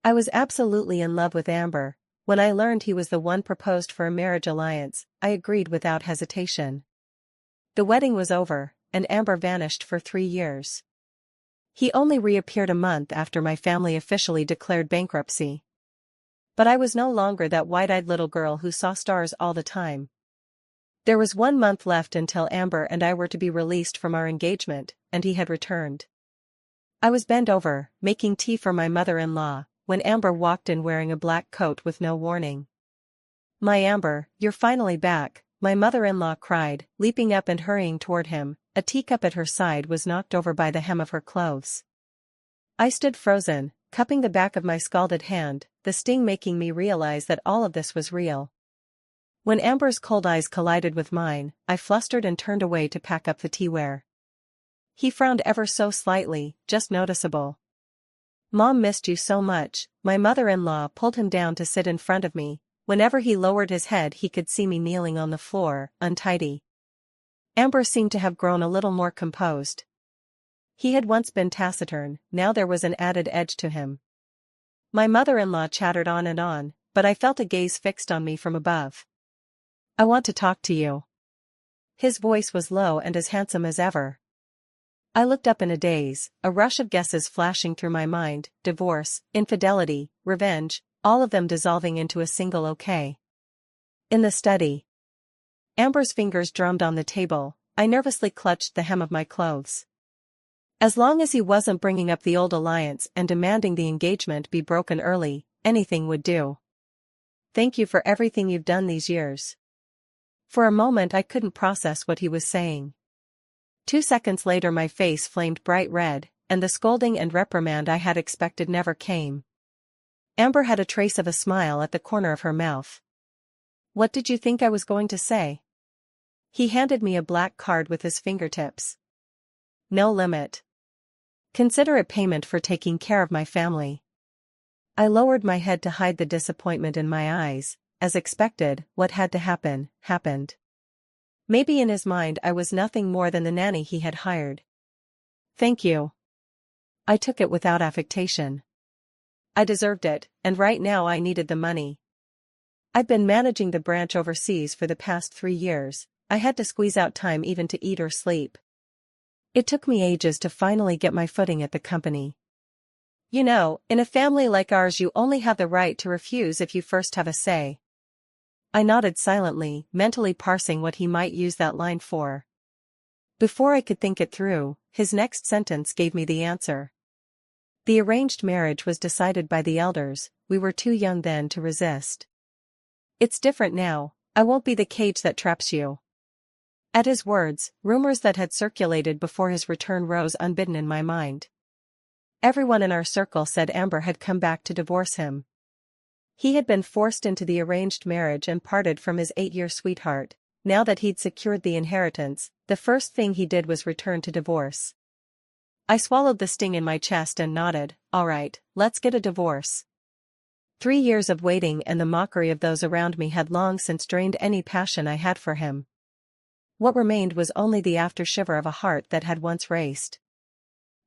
I was absolutely in love with Amber. When I learned he was the one proposed for a marriage alliance, I agreed without hesitation. The wedding was over, and Amber vanished for 3 years. He only reappeared a month after my family officially declared bankruptcy. But I was no longer that wide-eyed little girl who saw stars all the time. There was 1 month left until Amber and I were to be released from our engagement, and he had returned. I was bent over, making tea for my mother-in-law, when Amber walked in wearing a black coat with no warning. "My Amber, you're finally back," my mother-in-law cried, leaping up and hurrying toward him. A teacup at her side was knocked over by the hem of her clothes. I stood frozen, cupping the back of my scalded hand, the sting making me realize that all of this was real. When Amber's cold eyes collided with mine, I flustered and turned away to pack up the teaware. He frowned ever so slightly, just noticeable. "Mom missed you so much." My mother-in-law pulled him down to sit in front of me. Whenever he lowered his head he could see me kneeling on the floor, untidy. Amber seemed to have grown a little more composed. He had once been taciturn, now there was an added edge to him. My mother-in-law chattered on, but I felt a gaze fixed on me from above. "I want to talk to you." His voice was low and as handsome as ever. I looked up in a daze, a rush of guesses flashing through my mind: divorce, infidelity, revenge, all of them dissolving into a single okay. In the study. Amber's fingers drummed on the table. I nervously clutched the hem of my clothes. As long as he wasn't bringing up the old alliance and demanding the engagement be broken early, anything would do. "Thank you for everything you've done these years." For a moment I couldn't process what he was saying. 2 seconds later my face flamed bright red, and the scolding and reprimand I had expected never came. Amber had a trace of a smile at the corner of her mouth. "What did you think I was going to say?" He handed me a black card with his fingertips. "No limit. Consider it payment for taking care of my family." I lowered my head to hide the disappointment in my eyes. As expected, what had to happen, happened. Maybe in his mind I was nothing more than the nanny he had hired. "Thank you." I took it without affectation. I deserved it, and right now I needed the money. I'd been managing the branch overseas for the past 3 years. I had to squeeze out time even to eat or sleep. It took me ages to finally get my footing at the company. "You know, in a family like ours you only have the right to refuse if you first have a say." I nodded silently, mentally parsing what he might use that line for. Before I could think it through, his next sentence gave me the answer. "The arranged marriage was decided by the elders, we were too young then to resist. It's different now, I won't be the cage that traps you." At his words, rumors that had circulated before his return rose unbidden in my mind. Everyone in our circle said Amber had come back to divorce him. He had been forced into the arranged marriage and parted from his 8-year sweetheart. Now that he'd secured the inheritance, the first thing he did was return to divorce. I swallowed the sting in my chest and nodded. "All right, let's get a divorce." 3 years of waiting and the mockery of those around me had long since drained any passion I had for him. What remained was only the aftershiver of a heart that had once raced.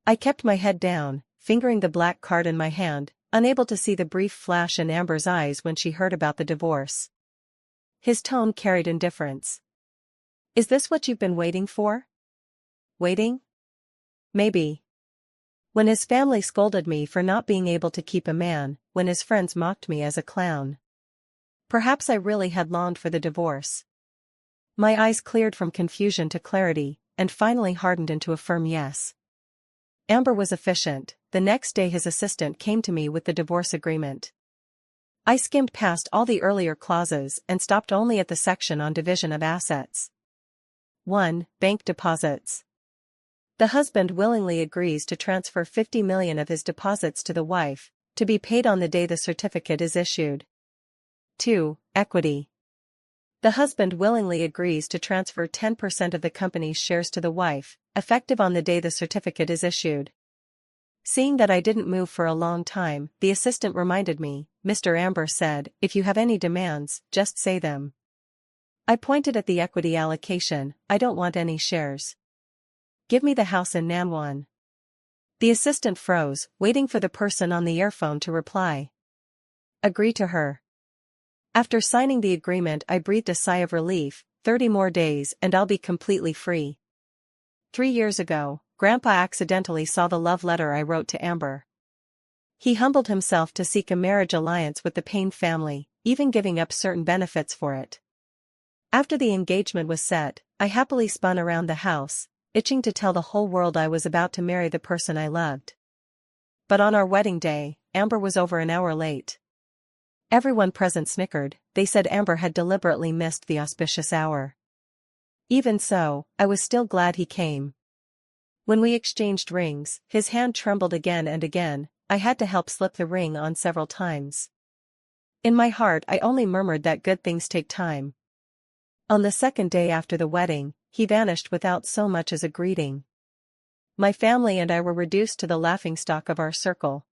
I kept my head down, fingering the black card in my hand, unable to see the brief flash in Amber's eyes when she heard about the divorce. His tone carried indifference. "Is this what you've been waiting for?" "Waiting? Maybe." When his family scolded me for not being able to keep a man, when his friends mocked me as a clown. Perhaps I really had longed for the divorce. My eyes cleared from confusion to clarity, and finally hardened into a firm yes. Amber was efficient. The next day his assistant came to me with the divorce agreement. I skimmed past all the earlier clauses and stopped only at the section on division of assets. 1. Bank deposits. The husband willingly agrees to transfer 50 million of his deposits to the wife, to be paid on the day the certificate is issued. 2. Equity. The husband willingly agrees to transfer 10% of the company's shares to the wife, effective on the day the certificate is issued. Seeing that I didn't move for a long time, the assistant reminded me. "Mr. Amber said, if you have any demands, just say them." I pointed at the equity allocation. "I don't want any shares. Give me the house in Nanwan." The assistant froze, waiting for the person on the earphone to reply. Agree to her. After signing the agreement, I breathed a sigh of relief. 30 more days and I'll be completely free. 3 years ago, Grandpa accidentally saw the love letter I wrote to Amber. He humbled himself to seek a marriage alliance with the Payne family, even giving up certain benefits for it. After the engagement was set, I happily spun around the house, itching to tell the whole world I was about to marry the person I loved. But on our wedding day, Amber was over an hour late. Everyone present snickered. They said Amber had deliberately missed the auspicious hour. Even so, I was still glad he came. When we exchanged rings, his hand trembled again and again. I had to help slip the ring on several times. In my heart I only murmured that good things take time. On the second day after the wedding, he vanished without so much as a greeting. My family and I were reduced to the laughingstock of our circle.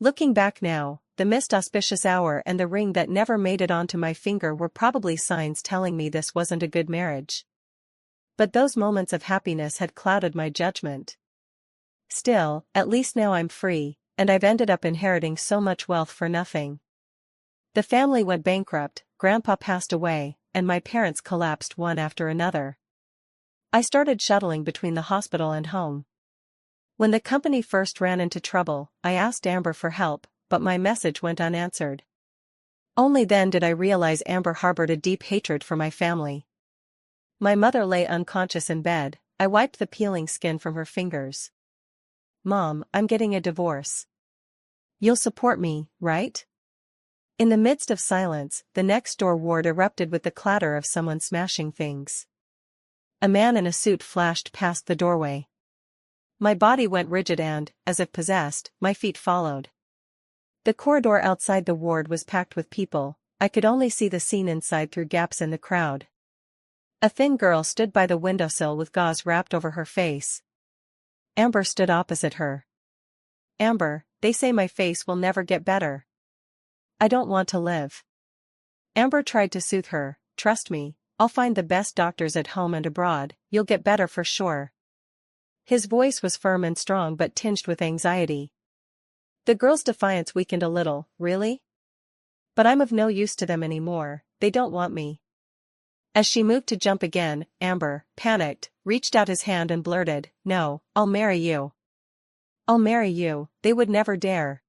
Looking back now, the missed auspicious hour and the ring that never made it onto my finger were probably signs telling me this wasn't a good marriage. But those moments of happiness had clouded my judgment. Still, at least now I'm free, and I've ended up inheriting so much wealth for nothing. The family went bankrupt, Grandpa passed away, and my parents collapsed one after another. I started shuttling between the hospital and home. When the company first ran into trouble, I asked Amber for help, but my message went unanswered. Only then did I realize Amber harbored a deep hatred for my family. My mother lay unconscious in bed. I wiped the peeling skin from her fingers. Mom, I'm getting a divorce. You'll support me, right? In the midst of silence, the next door ward erupted with the clatter of someone smashing things. A man in a suit flashed past the doorway. My body went rigid and, as if possessed, my feet followed. The corridor outside the ward was packed with people. I could only see the scene inside through gaps in the crowd. A thin girl stood by the windowsill with gauze wrapped over her face. Amber stood opposite her. Amber, they say my face will never get better. I don't want to live. Amber tried to soothe her. Trust me, I'll find the best doctors at home and abroad, you'll get better for sure. His voice was firm and strong but tinged with anxiety. The girl's defiance weakened a little. Really? But I'm of no use to them anymore, they don't want me. As she moved to jump again, Amber, panicked, reached out his hand and blurted, No, I'll marry you. I'll marry you, they would never dare.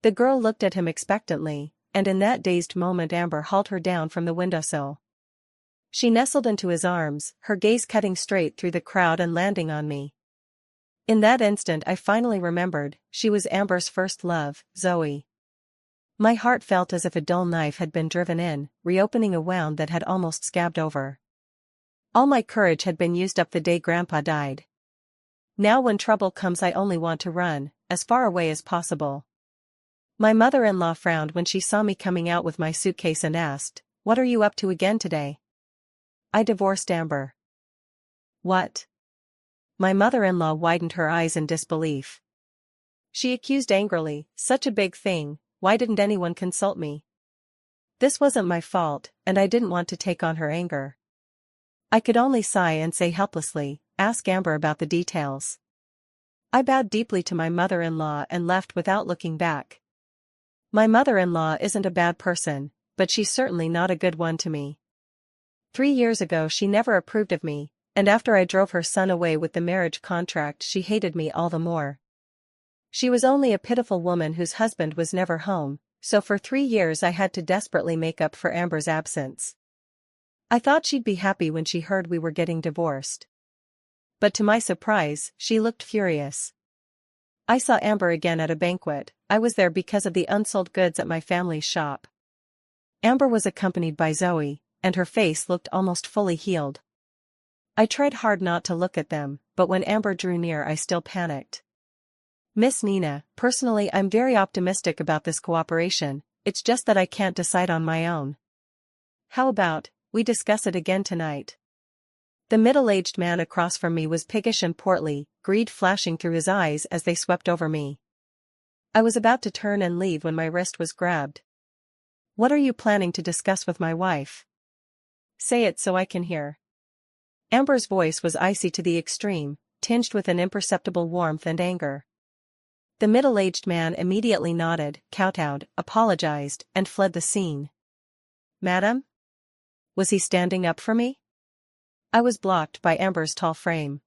The girl looked at him expectantly, and in that dazed moment Amber hauled her down from the windowsill. She nestled into his arms, her gaze cutting straight through the crowd and landing on me. In that instant I finally remembered, she was Amber's first love, Zoe. My heart felt as if a dull knife had been driven in, reopening a wound that had almost scabbed over. All my courage had been used up the day Grandpa died. Now when trouble comes I only want to run, as far away as possible. My mother-in-law frowned when she saw me coming out with my suitcase and asked, What are you up to again today? I divorced Amber. What? My mother-in-law widened her eyes in disbelief. She accused angrily, Such a big thing, why didn't anyone consult me? This wasn't my fault, and I didn't want to take on her anger. I could only sigh and say helplessly, Ask Amber about the details. I bowed deeply to my mother-in-law and left without looking back. My mother-in-law isn't a bad person, but she's certainly not a good one to me. 3 years ago she never approved of me, and after I drove her son away with the marriage contract she hated me all the more. She was only a pitiful woman whose husband was never home, so for 3 years I had to desperately make up for Amber's absence. I thought she'd be happy when she heard we were getting divorced. But to my surprise, she looked furious. I saw Amber again at a banquet. I was there because of the unsold goods at my family's shop. Amber was accompanied by Zoe, and her face looked almost fully healed. I tried hard not to look at them, but when Amber drew near I still panicked. Miss Nina, personally I'm very optimistic about this cooperation, it's just that I can't decide on my own. How about, we discuss it again tonight? The middle-aged man across from me was piggish and portly, greed flashing through his eyes as they swept over me. I was about to turn and leave when my wrist was grabbed. What are you planning to discuss with my wife? Say it so I can hear. Amber's voice was icy to the extreme. tinged with an imperceptible warmth and anger. The middle-aged man immediately nodded, kowtowed, apologized, and fled the scene. "Madam?" Was he standing up for me? I was blocked by Amber's tall frame.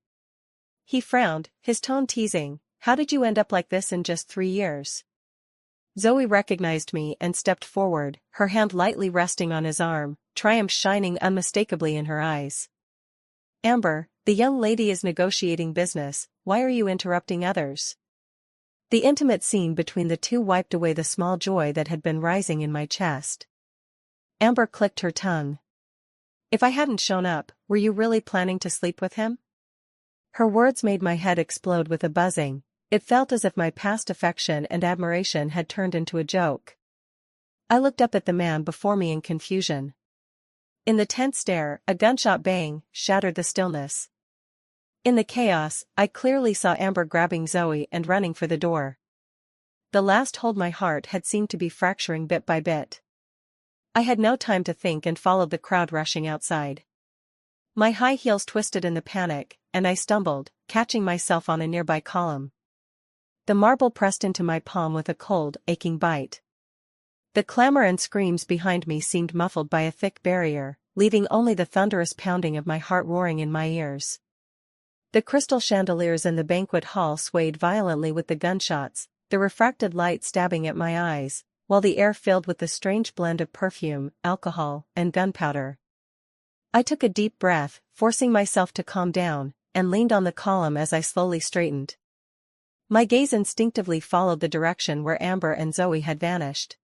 He frowned, his tone teasing. "How did you end up like this in just 3 years?" Zoe recognized me and stepped forward, her hand lightly resting on his arm, triumph shining unmistakably in her eyes. "Amber, the young lady is negotiating business, why are you interrupting others?" The intimate scene between the two wiped away the small joy that had been rising in my chest. Amber clicked her tongue. "If I hadn't shown up, were you really planning to sleep with him?" Her words made my head explode with a buzzing. It felt as if my past affection and admiration had turned into a joke. I looked up at the man before me in confusion. In the tense stare, a gunshot bang shattered the stillness. In the chaos, I clearly saw Amber grabbing Zoe and running for the door. The last hold my heart had seemed to be fracturing bit by bit. I had no time to think and followed the crowd rushing outside. My high heels twisted in the panic, and I stumbled, catching myself on a nearby column. The marble pressed into my palm with a cold, aching bite. The clamor and screams behind me seemed muffled by a thick barrier, leaving only the thunderous pounding of my heart roaring in my ears. The crystal chandeliers in the banquet hall swayed violently with the gunshots, the refracted light stabbing at my eyes, while the air filled with the strange blend of perfume, alcohol, and gunpowder. I took a deep breath, forcing myself to calm down, and leaned on the column as I slowly straightened. My gaze instinctively followed the direction where Amber and Zoe had vanished.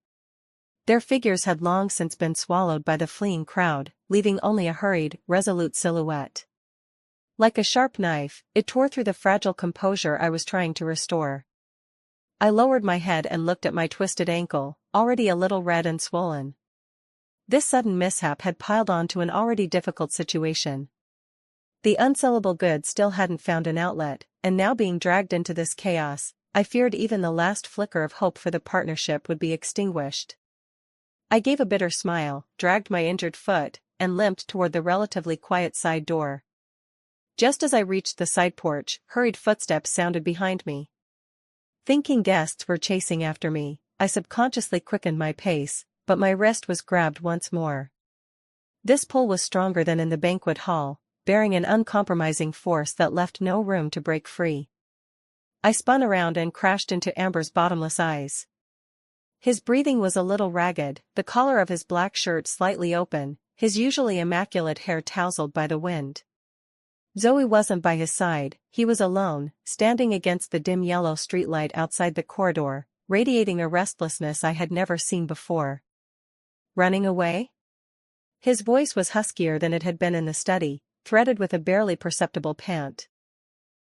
Their figures had long since been swallowed by the fleeing crowd, leaving only a hurried, resolute silhouette. Like a sharp knife, it tore through the fragile composure I was trying to restore. I lowered my head and looked at my twisted ankle, already a little red and swollen. This sudden mishap had piled on to an already difficult situation. The unsellable goods still hadn't found an outlet, and now being dragged into this chaos, I feared even the last flicker of hope for the partnership would be extinguished. I gave a bitter smile, dragged my injured foot, and limped toward the relatively quiet side door. Just as I reached the side porch, hurried footsteps sounded behind me. Thinking guests were chasing after me, I subconsciously quickened my pace, but my wrist was grabbed once more. This pull was stronger than in the banquet hall, bearing an uncompromising force that left no room to break free. I spun around and crashed into Amber's bottomless eyes. His breathing was a little ragged, the collar of his black shirt slightly open, his usually immaculate hair tousled by the wind. Zoe wasn't by his side, he was alone, standing against the dim yellow streetlight outside the corridor, radiating a restlessness I had never seen before. "Running away?" His voice was huskier than it had been in the study, threaded with a barely perceptible pant.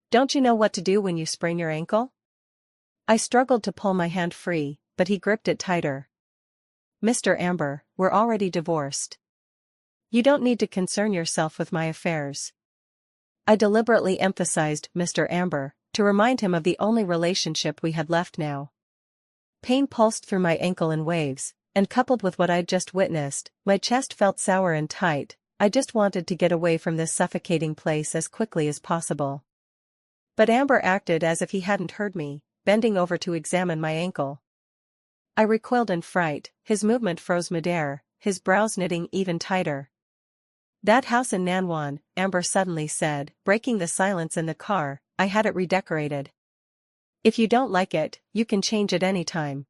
"Don't you know what to do when you sprain your ankle?" I struggled to pull my hand free, but he gripped it tighter. "Mr. Amber, we're already divorced. You don't need to concern yourself with my affairs." I deliberately emphasized Mr. Amber, to remind him of the only relationship we had left now. Pain pulsed through my ankle in waves, and coupled with what I'd just witnessed, my chest felt sour and tight. I just wanted to get away from this suffocating place as quickly as possible. But Amber acted as if he hadn't heard me, bending over to examine my ankle. I recoiled in fright, his movement froze midair, his brows knitting even tighter. "That house in Nanwan," Amber suddenly said, breaking the silence in the car, "I had it redecorated. If you don't like it, you can change it any time."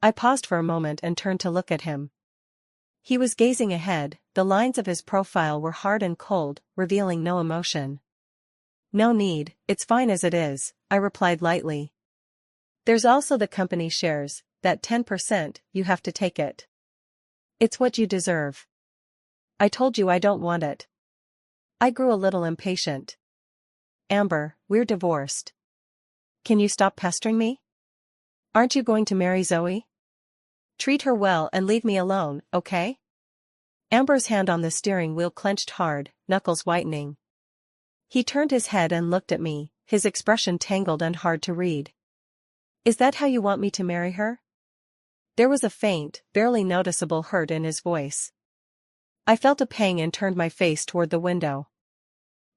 I paused for a moment and turned to look at him. He was gazing ahead, the lines of his profile were hard and cold, revealing no emotion. "No need, it's fine as it is," I replied lightly. "There's also the company shares, that 10%, you have to take it. It's what you deserve." "I told you I don't want it." I grew a little impatient. "Amber, we're divorced. Can you stop pestering me? Aren't you going to marry Zoe? Treat her well and leave me alone, okay?" Amber's hand on the steering wheel clenched hard, knuckles whitening. He turned his head and looked at me, his expression tangled and hard to read. "Is that how you want me to marry her?" There was a faint, barely noticeable hurt in his voice. I felt a pang and turned my face toward the window.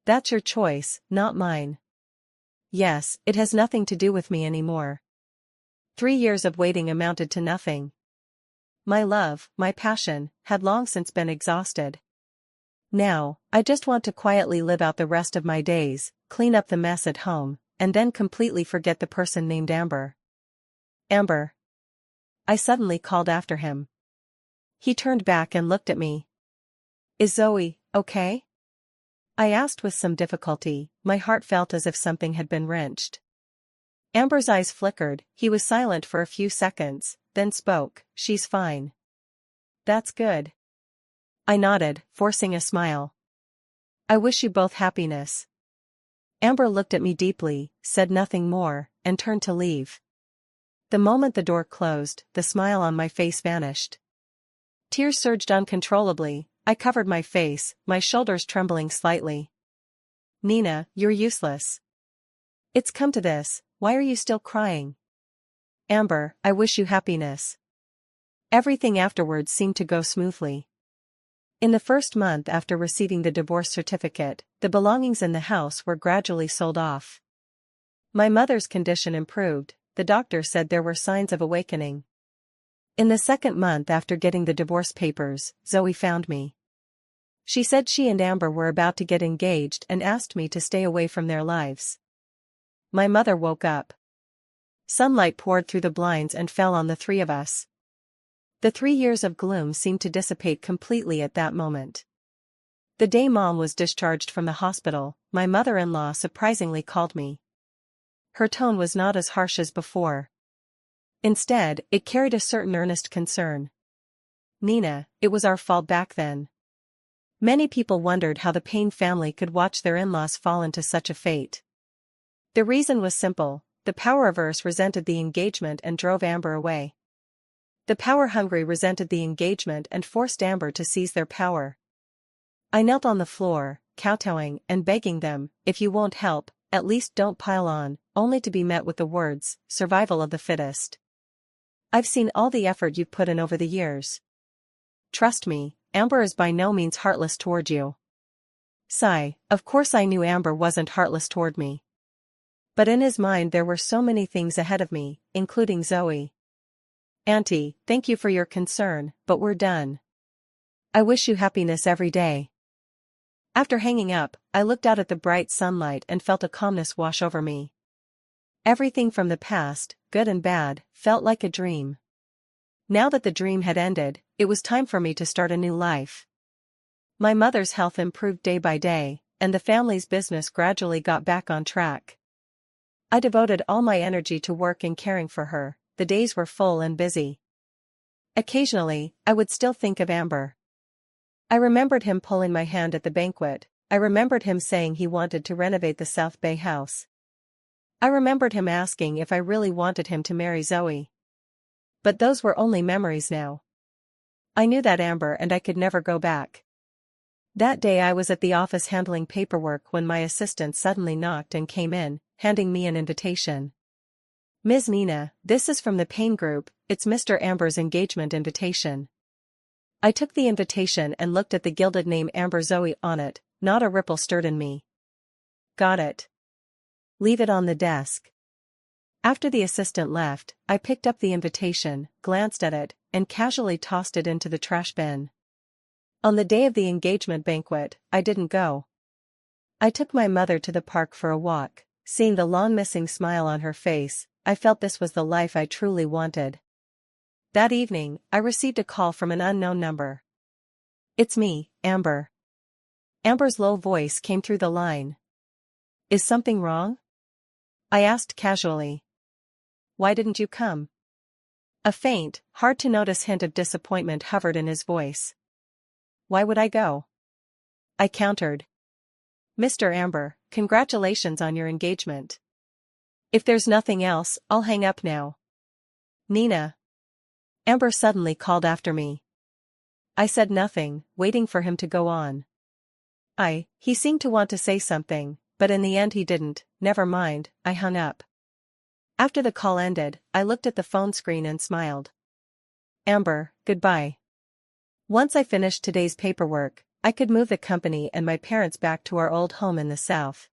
That's your choice, not mine. Yes, it has nothing to do with me anymore. 3 years of waiting amounted to nothing. My love, my passion, had long since been exhausted. Now, I just want to quietly live out the rest of my days, clean up the mess at home, and then completely forget the person named Amber. Amber. I suddenly called after him. He turned back and looked at me. Is Zoe okay? I asked with some difficulty. My heart felt as if something had been wrenched. Amber's eyes flickered. He was silent for a few seconds, then spoke. She's fine. That's good. I nodded, forcing a smile. I wish you both happiness. Amber looked at me deeply, said nothing more, and turned to leave. The moment the door closed, the smile on my face vanished. Tears surged uncontrollably. I covered my face, my shoulders trembling slightly. Nina, you're useless. It's come to this, why are you still crying? Amber, I wish you happiness. Everything afterwards seemed to go smoothly. In the first month after receiving the divorce certificate, the belongings in the house were gradually sold off. My mother's condition improved. The doctor said there were signs of awakening. In the second month after getting the divorce papers, Zoe found me. She said she and Amber were about to get engaged and asked me to stay away from their lives. My mother woke up. Sunlight poured through the blinds and fell on the three of us. The 3 years of gloom seemed to dissipate completely at that moment. The day Mom was discharged from the hospital, my mother-in-law surprisingly called me. Her tone was not as harsh as before. Instead, it carried a certain earnest concern. Nina, it was our fault back then. Many people wondered how the Payne family could watch their in-laws fall into such a fate. The reason was simple: the power-averse resented the engagement and drove Amber away. The power-hungry resented the engagement and forced Amber to seize their power. I knelt on the floor, kowtowing and begging them, if you won't help, at least don't pile on, only to be met with the words, survival of the fittest. I've seen all the effort you've put in over the years. Trust me, Amber is by no means heartless toward you. Sigh, of course I knew Amber wasn't heartless toward me. But in his mind there were so many things ahead of me, including Zoe. Auntie, thank you for your concern, but we're done. I wish you happiness every day. After hanging up, I looked out at the bright sunlight and felt a calmness wash over me. Everything from the past, good and bad, felt like a dream. Now that the dream had ended, it was time for me to start a new life. My mother's health improved day by day, and the family's business gradually got back on track. I devoted all my energy to work and caring for her. The days were full and busy. Occasionally, I would still think of Amber. I remembered him pulling my hand at the banquet. I remembered him saying he wanted to renovate the South Bay house. I remembered him asking if I really wanted him to marry Zoe. But those were only memories now. I knew that Amber and I could never go back. That day I was at the office handling paperwork when my assistant suddenly knocked and came in, handing me an invitation. Ms. Nina, this is from the Payne Group, it's Mr. Amber's engagement invitation. I took the invitation and looked at the gilded name Amber Zoe on it. Not a ripple stirred in me. Got it. Leave it on the desk. After the assistant left, I picked up the invitation, glanced at it, and casually tossed it into the trash bin. On the day of the engagement banquet, I didn't go. I took my mother to the park for a walk. Seeing the long-missing smile on her face, I felt this was the life I truly wanted. That evening, I received a call from an unknown number. It's me, Amber. Amber's low voice came through the line. Is something wrong? I asked casually. Why didn't you come? A faint, hard-to-notice hint of disappointment hovered in his voice. Why would I go? I countered. Mr. Amber, congratulations on your engagement. If there's nothing else, I'll hang up now. Nina. Amber suddenly called after me. I said nothing, waiting for him to go on. He seemed to want to say something, but in the end he didn't. Never mind, I hung up. After the call ended, I looked at the phone screen and smiled. Amber, goodbye. Once I finished today's paperwork, I could move the company and my parents back to our old home in the south.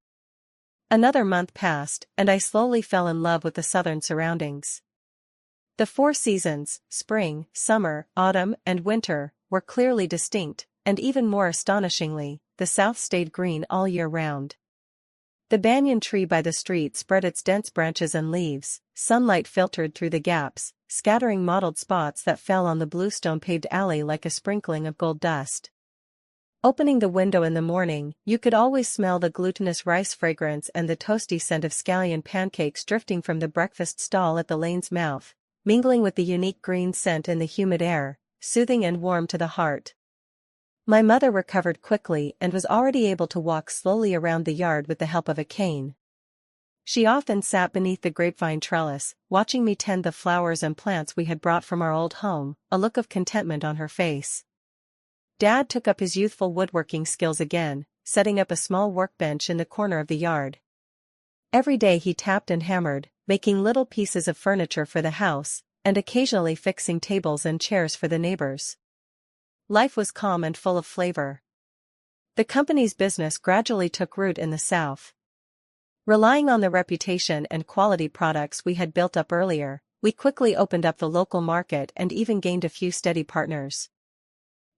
Another month passed, and I slowly fell in love with the southern surroundings. The four seasons, spring, summer, autumn, and winter, were clearly distinct, and even more astonishingly, the south stayed green all year round. The banyan tree by the street spread its dense branches and leaves, sunlight filtered through the gaps, scattering mottled spots that fell on the bluestone-paved alley like a sprinkling of gold dust. Opening the window in the morning, you could always smell the glutinous rice fragrance and the toasty scent of scallion pancakes drifting from the breakfast stall at the lane's mouth, mingling with the unique green scent in the humid air, soothing and warm to the heart. My mother recovered quickly and was already able to walk slowly around the yard with the help of a cane. She often sat beneath the grapevine trellis, watching me tend the flowers and plants we had brought from our old home, a look of contentment on her face. Dad took up his youthful woodworking skills again, setting up a small workbench in the corner of the yard. Every day he tapped and hammered, making little pieces of furniture for the house, and occasionally fixing tables and chairs for the neighbors. Life was calm and full of flavor. The company's business gradually took root in the south. Relying on the reputation and quality products we had built up earlier, we quickly opened up the local market and even gained a few steady partners.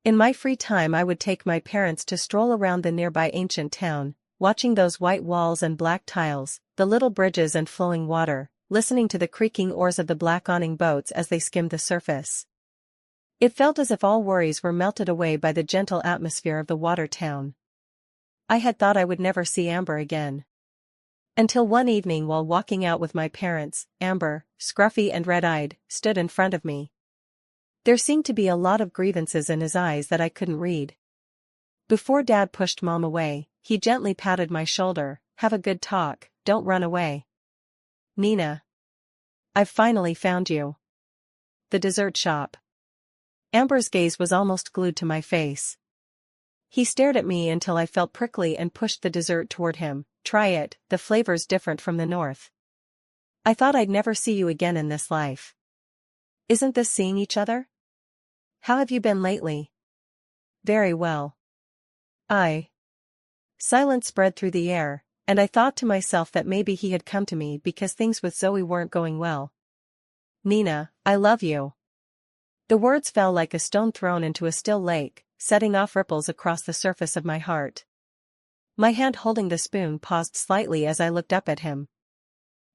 In my free time I would take my parents to stroll around the nearby ancient town, watching those white walls and black tiles, the little bridges and flowing water, listening to the creaking oars of the black awning boats as they skimmed the surface. It felt as if all worries were melted away by the gentle atmosphere of the water town. I had thought I would never see Amber again. Until one evening while walking out with my parents, Amber, scruffy and red-eyed, stood in front of me. There seemed to be a lot of grievances in his eyes that I couldn't read. Before Dad pushed Mom away, he gently patted my shoulder. "Have a good talk, don't run away." "Nina. I've finally found you." The dessert shop. Amber's gaze was almost glued to my face. He stared at me until I felt prickly and pushed the dessert toward him. "Try it, the flavor's different from the north." "I thought I'd never see you again in this life." "Isn't this seeing each other? How have you been lately?" "Very well." Silence spread through the air, and I thought to myself that maybe he had come to me because things with Zoe weren't going well. "Nina, I love you." The words fell like a stone thrown into a still lake, setting off ripples across the surface of my heart. My hand holding the spoon paused slightly as I looked up at him.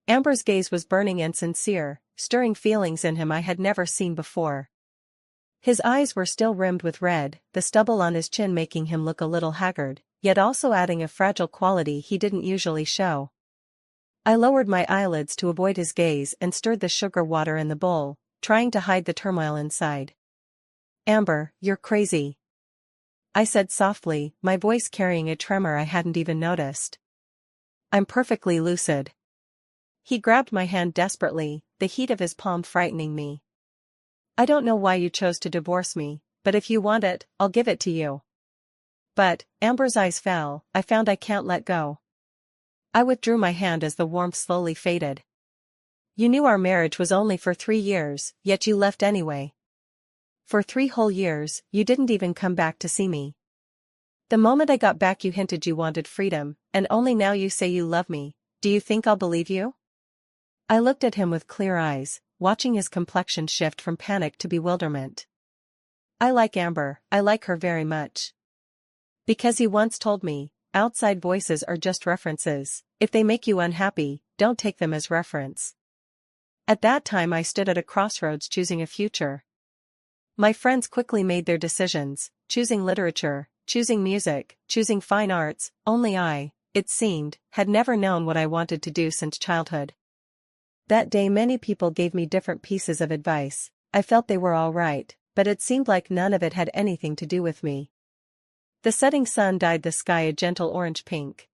Amber's gaze was burning and sincere, stirring feelings in him I had never seen before. His eyes were still rimmed with red, the stubble on his chin making him look a little haggard, yet also adding a fragile quality he didn't usually show. I lowered my eyelids to avoid his gaze and stirred the sugar water in the bowl, trying to hide the turmoil inside. "Amber, you're crazy," I said softly, my voice carrying a tremor I hadn't even noticed. "I'm perfectly lucid." He grabbed my hand desperately, the heat of his palm frightening me. "I don't know why you chose to divorce me, but if you want it, I'll give it to you." "But," Amber's eyes fell, "I found I can't let go." I withdrew my hand as the warmth slowly faded. "You knew our marriage was only for 3 years, yet you left anyway. For 3 whole years, you didn't even come back to see me. The moment I got back you hinted you wanted freedom, and only now you say you love me. Do you think I'll believe you?" I looked at him with clear eyes, watching his complexion shift from panic to bewilderment. "I like Amber, I like her very much. Because he once told me, outside voices are just references, if they make you unhappy, don't take them as reference." At that time I stood at a crossroads choosing a future. My friends quickly made their decisions, choosing literature, choosing music, choosing fine arts, only I, it seemed, had never known what I wanted to do since childhood. That day many people gave me different pieces of advice. I felt they were all right, but it seemed like none of it had anything to do with me. The setting sun dyed the sky a gentle orange pink.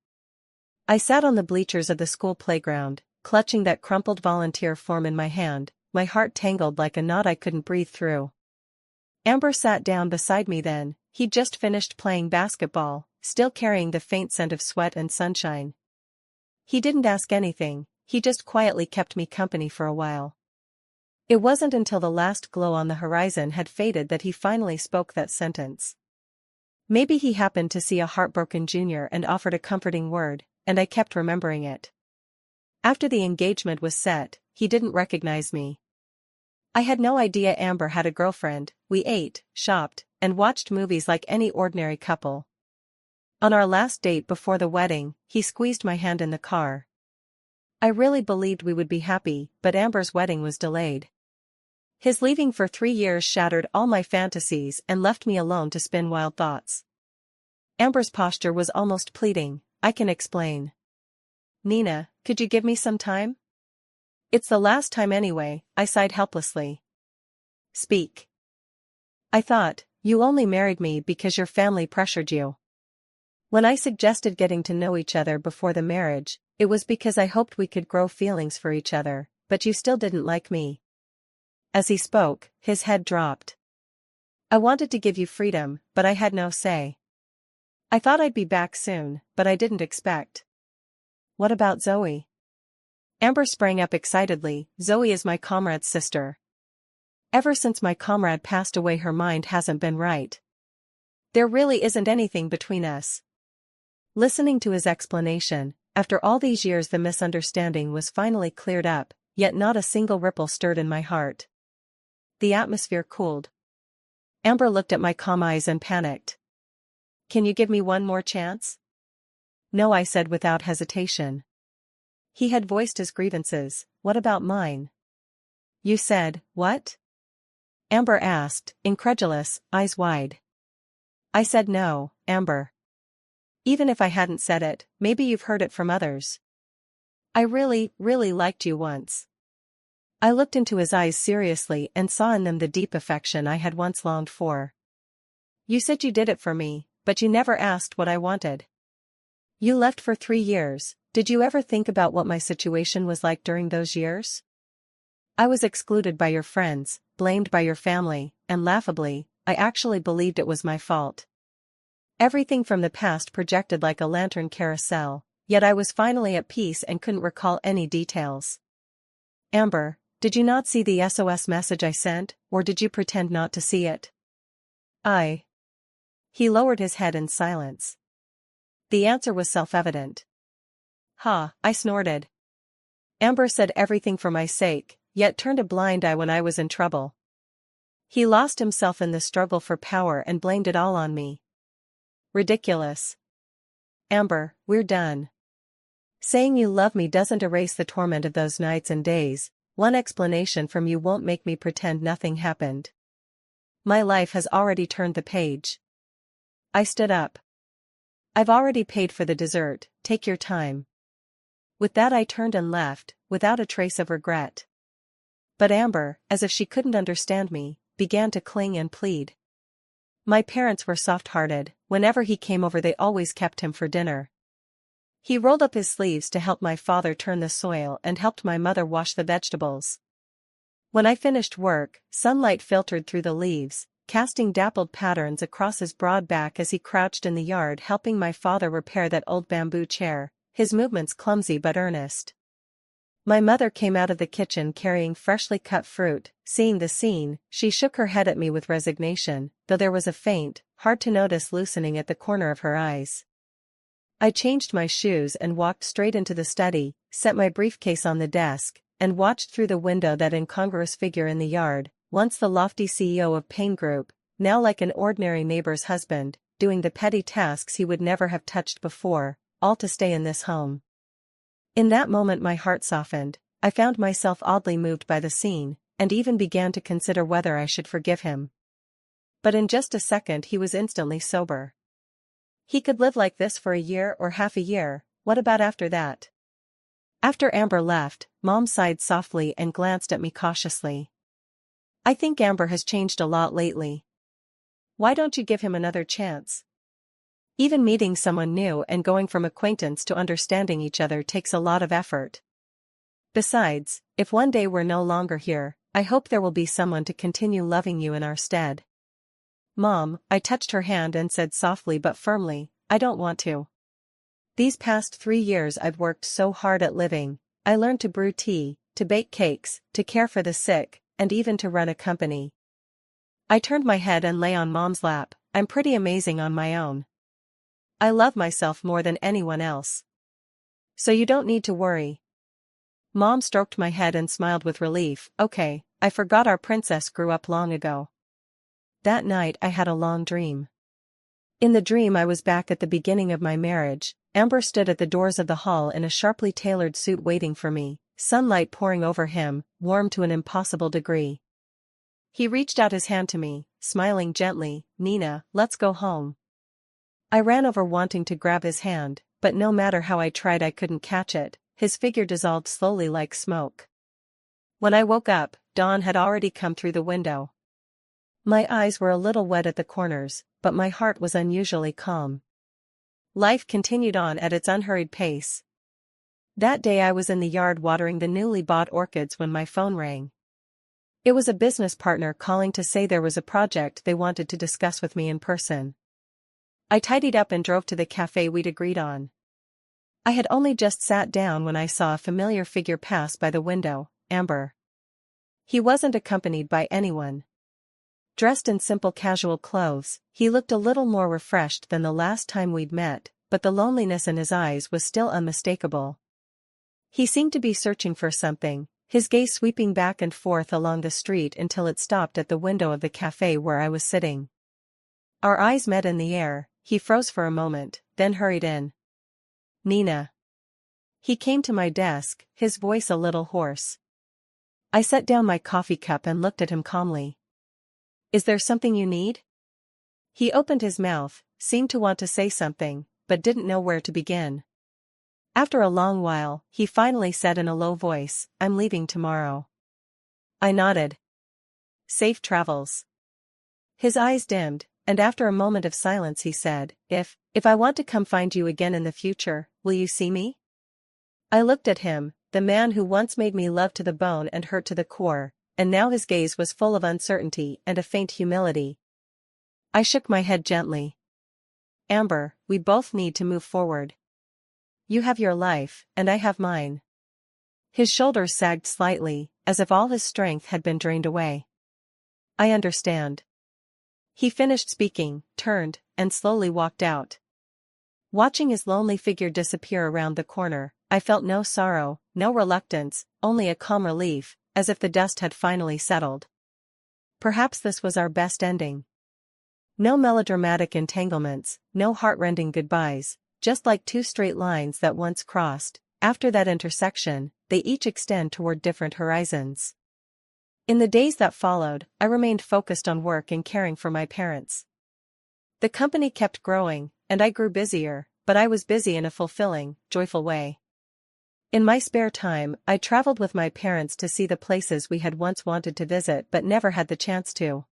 I sat on the bleachers of the school playground, clutching that crumpled volunteer form in my hand, my heart tangled like a knot I couldn't breathe through. Amber sat down beside me then. He'd just finished playing basketball, still carrying the faint scent of sweat and sunshine. He didn't ask anything, he just quietly kept me company for a while. It wasn't until the last glow on the horizon had faded that he finally spoke that sentence. Maybe he happened to see a heartbroken junior and offered a comforting word, and I kept remembering it. After the engagement was set, he didn't recognize me. I had no idea Amber had a girlfriend. We ate, shopped, and watched movies like any ordinary couple. On our last date before the wedding, he squeezed my hand in the car. I really believed we would be happy, but Amber's wedding was delayed. His leaving for 3 years shattered all my fantasies and left me alone to spin wild thoughts. Amber's posture was almost pleading. I can explain. Nina, could you give me some time? It's the last time anyway, I sighed helplessly. Speak. I thought, you only married me because your family pressured you. When I suggested getting to know each other before the marriage, it was because I hoped we could grow feelings for each other, but you still didn't like me. As he spoke, his head dropped. I wanted to give you freedom, but I had no say. I thought I'd be back soon, but I didn't expect. What about Zoe? Amber sprang up excitedly. Zoe is my comrade's sister. Ever since my comrade passed away, her mind hasn't been right. There really isn't anything between us. Listening to his explanation, after all these years the misunderstanding was finally cleared up, yet not a single ripple stirred in my heart. The atmosphere cooled. Amber looked at my calm eyes and panicked. Can you give me one more chance? No, I said without hesitation. He had voiced his grievances. What about mine? You said, what? Amber asked, incredulous, eyes wide. I said no, Amber. Even if I hadn't said it, maybe you've heard it from others. I really liked you once. I looked into his eyes seriously and saw in them the deep affection I had once longed for. You said you did it for me, but you never asked what I wanted. You left for 3 years. Did you ever think about what my situation was like during those years? I was excluded by your friends, blamed by your family, and laughably, I actually believed it was my fault. Everything from the past projected like a lantern carousel, yet I was finally at peace and couldn't recall any details. Amber, did you not see the SOS message I sent, or did you pretend not to see it? He lowered his head in silence. The answer was self-evident. I snorted. Amber said everything for my sake, yet turned a blind eye when I was in trouble. He lost himself in the struggle for power and blamed it all on me. Ridiculous. Amber, we're done. Saying you love me doesn't erase the torment of those nights and days. One explanation from you won't make me pretend nothing happened. My life has already turned the page. I stood up. I've already paid for the dessert, take your time. With that I turned and left, without a trace of regret. But Amber, as if she couldn't understand me, began to cling and plead. My parents were soft-hearted. Whenever he came over they always kept him for dinner. He rolled up his sleeves to help my father turn the soil and helped my mother wash the vegetables. When I finished work, sunlight filtered through the leaves, casting dappled patterns across his broad back as he crouched in the yard helping my father repair that old bamboo chair, his movements clumsy but earnest. My mother came out of the kitchen carrying freshly cut fruit. Seeing the scene, she shook her head at me with resignation, though there was a faint, hard-to-notice loosening at the corner of her eyes. I changed my shoes and walked straight into the study, set my briefcase on the desk, and watched through the window that incongruous figure in the yard, once the lofty CEO of Payne Group, now like an ordinary neighbor's husband, doing the petty tasks he would never have touched before, all to stay in this home. In that moment my heart softened. I found myself oddly moved by the scene, and even began to consider whether I should forgive him. But in just a second he was instantly sober. He could live like this for a year or half a year. What about after that? After Amber left, Mom sighed softly and glanced at me cautiously. I think Amber has changed a lot lately. Why don't you give him another chance? Even meeting someone new and going from acquaintance to understanding each other takes a lot of effort. Besides, if one day we're no longer here, I hope there will be someone to continue loving you in our stead. Mom, I touched her hand and said softly but firmly, I don't want to. These past 3 years I've worked so hard at living. I learned to brew tea, to bake cakes, to care for the sick, and even to run a company. I turned my head and lay on Mom's lap. I'm pretty amazing on my own. I love myself more than anyone else. So you don't need to worry. Mom stroked my head and smiled with relief. Okay, I forgot our princess grew up long ago. That night I had a long dream. In the dream I was back at the beginning of my marriage. Amber stood at the doors of the hall in a sharply tailored suit waiting for me, sunlight pouring over him, warm to an impossible degree. He reached out his hand to me, smiling gently. Nina, let's go home. I ran over wanting to grab his hand, but no matter how I tried I couldn't catch it. His figure dissolved slowly like smoke. When I woke up, dawn had already come through the window. My eyes were a little wet at the corners, but my heart was unusually calm. Life continued on at its unhurried pace. That day I was in the yard watering the newly bought orchids when my phone rang. It was a business partner calling to say there was a project they wanted to discuss with me in person. I tidied up and drove to the cafe we'd agreed on. I had only just sat down when I saw a familiar figure pass by the window, Amber. He wasn't accompanied by anyone. Dressed in simple casual clothes, he looked a little more refreshed than the last time we'd met, but the loneliness in his eyes was still unmistakable. He seemed to be searching for something, his gaze sweeping back and forth along the street until it stopped at the window of the cafe where I was sitting. Our eyes met in the air. He froze for a moment, then hurried in. Nina. He came to my desk, his voice a little hoarse. I set down my coffee cup and looked at him calmly. Is there something you need? He opened his mouth, seemed to want to say something, but didn't know where to begin. After a long while, he finally said in a low voice, I'm leaving tomorrow. I nodded. Safe travels. His eyes dimmed, and after a moment of silence he said, If I want to come find you again in the future, will you see me? I looked at him, the man who once made me love to the bone and hurt to the core, and now his gaze was full of uncertainty and a faint humility. I shook my head gently. Amber, we both need to move forward. You have your life, and I have mine. His shoulders sagged slightly, as if all his strength had been drained away. I understand. He finished speaking, turned, and slowly walked out. Watching his lonely figure disappear around the corner, I felt no sorrow, no reluctance, only a calm relief, as if the dust had finally settled. Perhaps this was our best ending. No melodramatic entanglements, no heart-rending goodbyes, just like two straight lines that once crossed. After that intersection, they each extend toward different horizons. In the days that followed, I remained focused on work and caring for my parents. The company kept growing, and I grew busier, but I was busy in a fulfilling, joyful way. In my spare time, I traveled with my parents to see the places we had once wanted to visit but never had the chance to.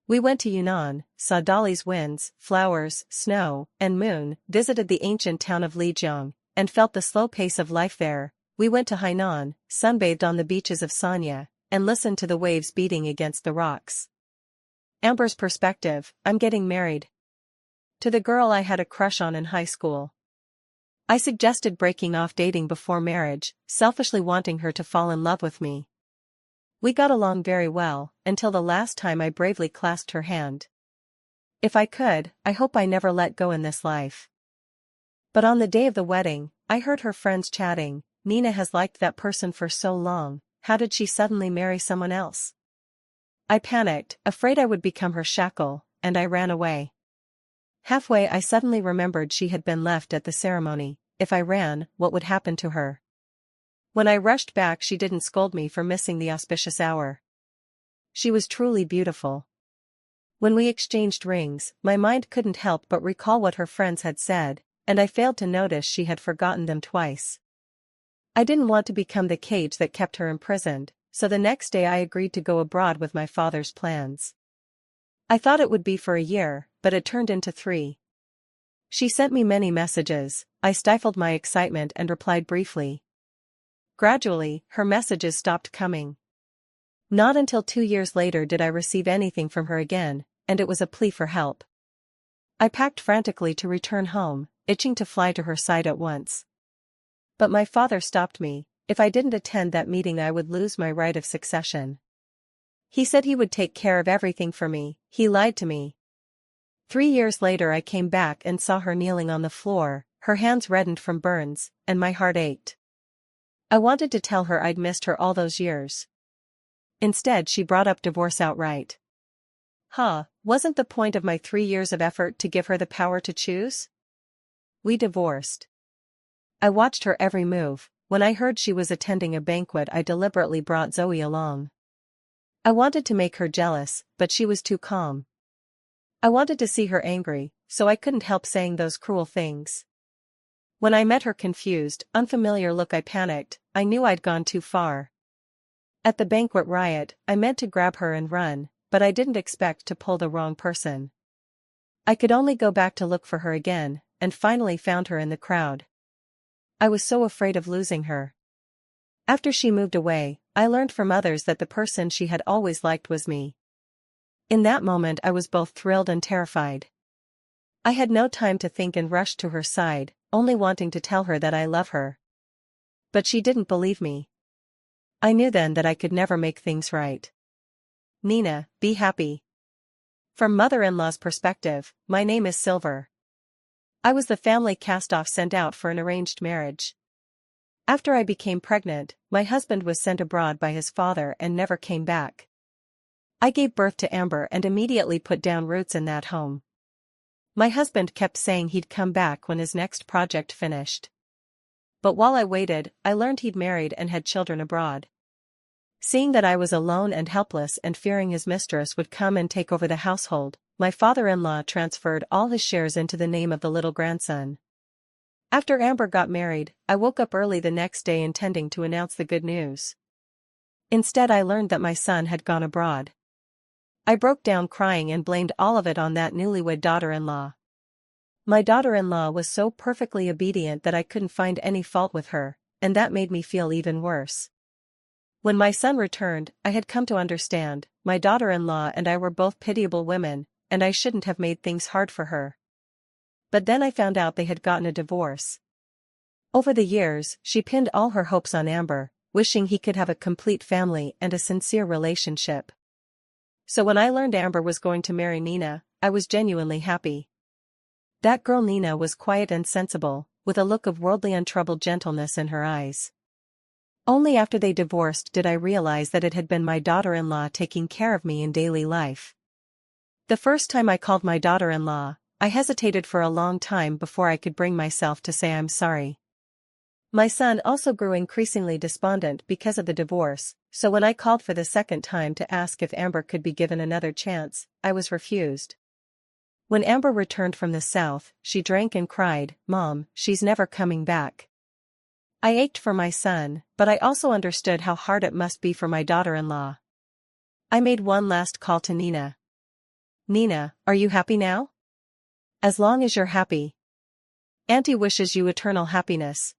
We went to Yunnan, saw Dali's winds, flowers, snow, and moon, visited the ancient town of Lijiang, and felt the slow pace of life there. We went to Hainan, sunbathed on the beaches of Sanya, and listened to the waves beating against the rocks. Amber's perspective, I'm getting married. To the girl I had a crush on in high school. I suggested breaking off dating before marriage, selfishly wanting her to fall in love with me. We got along very well, until the last time I bravely clasped her hand. If I could, I hope I never let go in this life. But on the day of the wedding, I heard her friends chatting, Nina has liked that person for so long, how did she suddenly marry someone else? I panicked, afraid I would become her shackle, and I ran away. Halfway I suddenly remembered she had been left at the ceremony. If I ran, what would happen to her? When I rushed back she didn't scold me for missing the auspicious hour. She was truly beautiful. When we exchanged rings, my mind couldn't help but recall what her friends had said, and I failed to notice she had forgotten them twice. I didn't want to become the cage that kept her imprisoned, so the next day I agreed to go abroad with my father's plans. I thought it would be for a year, but it turned into 3. She sent me many messages. I stifled my excitement and replied briefly. Gradually, her messages stopped coming. Not until 2 years later did I receive anything from her again, and it was a plea for help. I packed frantically to return home, itching to fly to her side at once. But my father stopped me. If I didn't attend that meeting I would lose my right of succession. He said he would take care of everything for me. He lied to me. 3 years later I came back and saw her kneeling on the floor, her hands reddened from burns, and my heart ached. I wanted to tell her I'd missed her all those years. Instead she brought up divorce outright. Wasn't the point of my 3 years of effort to give her the power to choose? We divorced. I watched her every move. When I heard she was attending a banquet I deliberately brought Zoe along. I wanted to make her jealous, but she was too calm. I wanted to see her angry, so I couldn't help saying those cruel things. When I met her confused, unfamiliar look I panicked. I knew I'd gone too far. At the banquet riot, I meant to grab her and run, but I didn't expect to pull the wrong person. I could only go back to look for her again, and finally found her in the crowd. I was so afraid of losing her. After she moved away, I learned from others that the person she had always liked was me. In that moment I was both thrilled and terrified. I had no time to think and rushed to her side, only wanting to tell her that I love her. But she didn't believe me. I knew then that I could never make things right. Nina, be happy. From mother-in-law's perspective, my name is Silver. I was the family cast-off sent out for an arranged marriage. After I became pregnant, my husband was sent abroad by his father and never came back. I gave birth to Amber and immediately put down roots in that home. My husband kept saying he'd come back when his next project finished. But while I waited, I learned he'd married and had children abroad. Seeing that I was alone and helpless and fearing his mistress would come and take over the household, my father-in-law transferred all his shares into the name of the little grandson. After Amber got married, I woke up early the next day intending to announce the good news. Instead I learned that my son had gone abroad. I broke down crying and blamed all of it on that newlywed daughter-in-law. My daughter-in-law was so perfectly obedient that I couldn't find any fault with her, and that made me feel even worse. When my son returned, I had come to understand, my daughter-in-law and I were both pitiable women, and I shouldn't have made things hard for her. But then I found out they had gotten a divorce. Over the years, she pinned all her hopes on Amber, wishing he could have a complete family and a sincere relationship. So when I learned Amber was going to marry Nina, I was genuinely happy. That girl Nina was quiet and sensible, with a look of worldly untroubled gentleness in her eyes. Only after they divorced did I realize that it had been my daughter-in-law taking care of me in daily life. The first time I called my daughter-in-law, I hesitated for a long time before I could bring myself to say I'm sorry. My son also grew increasingly despondent because of the divorce, so when I called for the second time to ask if Amber could be given another chance, I was refused. When Amber returned from the south, she drank and cried, "Mom, she's never coming back." I ached for my son, but I also understood how hard it must be for my daughter-in-law. I made one last call to Nina. "Nina, are you happy now?" "As long as you're happy. Auntie wishes you eternal happiness,"